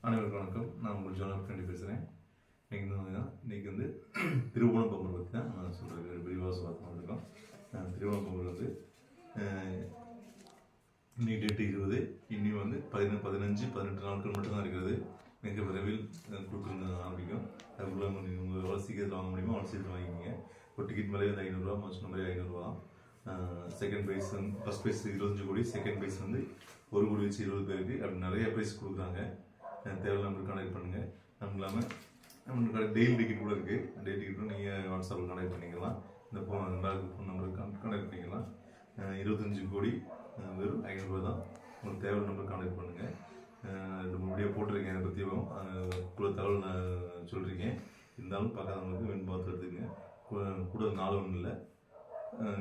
அனைவருக்கும் வணக்கம். நான் உங்கள் ஜோனப் கண்டி பேசுகிறேன். இன்றைக்கி வந்து திருவோணம் பொங்கல் பற்றி தான் நான் சொல்கிறேன். விரிவாக பார்த்து இருக்கோம். திருவோணம் பொங்கல் வந்து இன்னைக்கு டேட்டு 20, இன்னி வந்து 15-18 நாட்கள் மட்டும்தான் இருக்கிறது. மிக விரைவில் கொடுக்குறது ஆரம்பிக்கும். அதுக்குள்ள நீங்கள் எவ்வளோ சீக்கிரத்தில் வாங்க முடியுமோ அவ்வளோ சீக்கிரம் வாங்கிக்கிங்க. ஒரு டிக்கெட் மேலே வந்து 500 ரூபா, மொத்தம் மாதிரி 500 ரூபா. செகண்ட் ப்ரைஸ் வந்து ஃபஸ்ட் ப்ரைஸ் 25 கோடி, செகண்ட் ப்ரைஸ் வந்து 1 கோடி வச்சு 20 பேருக்கு அப்படி நிறைய ப்ரைஸ் கொடுக்குறாங்க. தேவையான நம்பருக்கு கான்டாக்ட் பண்ணுங்கள். நம்ம இல்லாமல் நம்மளுக்கு டெய்லி டிக்கெட் கூட இருக்குது. டெய்லி டிக்கெட்டும் நீங்கள் வாட்ஸ்அப்பில் கான்டாக்ட் பண்ணிக்கலாம். இந்த ஃபோன் நம்பருக்கு கான்டாக்ட் பண்ணிக்கலாம். 25 கோடி வெறும் 500 ரூபா தான். உங்களுக்கு தேவையான நம்பருக்கு கான்டாக்ட் பண்ணுங்கள். 2 வீடியோ போட்டிருக்கேன். அதை பற்றியும் கூட தகவல் நான் சொல்லியிருக்கேன். இருந்தாலும் பார்க்காதவங்களுக்கு வேணும் பார்த்து எடுத்துக்கங்க. கூட நாள் ஒன்றும் இல்லை.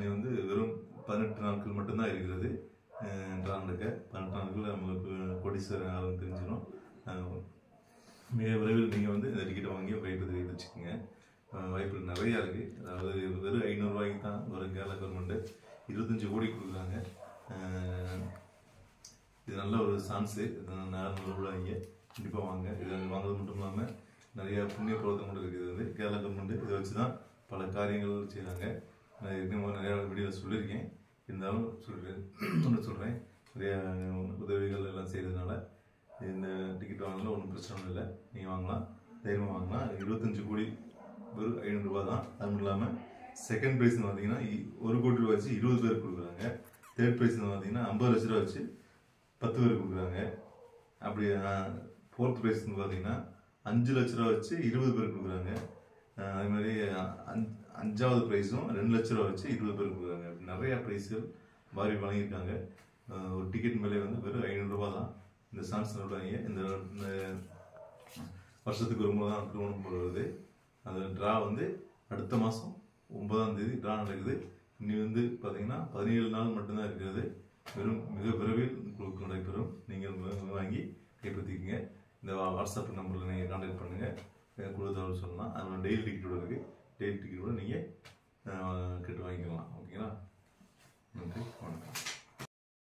நீ வந்து வெறும் 18 நாட்கள் மட்டும்தான் இருக்கிறது. நடக்க 18 நாட்கள் நம்மளுக்கு கோடீஸ்வரன் ஆளுன்னு தெரிஞ்சிடும். மிக விரைவில் நீங்கள் வந்து இந்த டிக்கெட்டை வாங்கி கைப்பற்றி வச்சுக்கோங்க. வாய்ப்புகள் நிறையா இருக்குது. அதாவது வெறும் 500 ரூபாய்க்கு தான் வரும். கேரளா கவர்மெண்ட்டு 25 கோடி கொடுக்குறாங்க. இது நல்ல ஒரு சான்ஸு. 400 ரூபாய்ங்க கண்டிப்பாக வாங்க. இது வாங்குறது மட்டும் இல்லாமல் நிறைய புண்ணிய பிரவர்த்தனம் கூட இருக்குது. வந்து கேரளா கவர்மெண்ட்டு இதை வச்சு தான் பல காரியங்கள் செய்கிறாங்க. நான் ஏற்கனவே நிறையா வீடியோவில் சொல்லியிருக்கேன். இருந்தாலும் சொல்கிறேன் நிறையா உதவிகள் எல்லாம் செய்கிறதுனால இந்த டிக்கெட் வாங்கினாலும் ஒன்றும் பிரச்சனை இல்லை. நீங்கள் வாங்கலாம், தைரியமாக வாங்கலாம். 25 கோடி வெறும் 500 ரூபா தான். அது மட்டும் இல்லாமல் செகண்ட் ப்ரைஸ்னு பார்த்தீங்கன்னா 1 கோடி ரூபா வச்சு 20 பேருக்கு கொடுக்குறாங்க. தேர்ட் ப்ரைஸ்னு பார்த்தீங்கன்னா 50 லட்ச ரூபா வச்சு 10 பேருக்கு கொடுக்குறாங்க. அப்படி ஃபோர்த் ப்ரைஸ்னு பார்த்தீங்கன்னா 5 லட்ச ரூபா வச்சு 20 பேருக்கு கொடுக்குறாங்க. அதே மாதிரி 5வது ப்ரைஸும் 2 லட்ச ரூபா வச்சு 20 பேருக்கு கொடுக்குறாங்க. அப்படி நிறையா ப்ரைஸ்கள் பாரி வழங்கியிருக்காங்க. ஒரு டிக்கெட் மேலே வந்து வெறும் 500 ரூபா தான். இந்த சான்ஸ் நோட்டாங்க. இந்த வருஷத்துக்கு ஒரு முறை தான் திருவோணம் வருது. அந்த ட்ரா வந்து அடுத்த மாதம் 9ஆம் தேதி ட்ரா நடக்குது. இன்னி வந்து பார்த்தீங்கன்னா 17 நாள் மட்டும்தான் இருக்கிறது. மிக விரைவில் உங்களுக்கு நடைபெறும். நீங்கள் வாங்கி கைப்பற்றிக்கங்க. இந்த வாட்ஸ்அப் நம்பரில் நீங்கள் கான்டாக்ட் பண்ணுங்கள். கூட தகவல் சொல்லலாம். அதில் டெய்லி டிக்கெட்டோட இருக்குது. டெய்லி டிக்கெட்டோட நீங்கள் கேட்டு வாங்கிக்கலாம். ஓகேங்களா? நன்றி, வணக்கம்.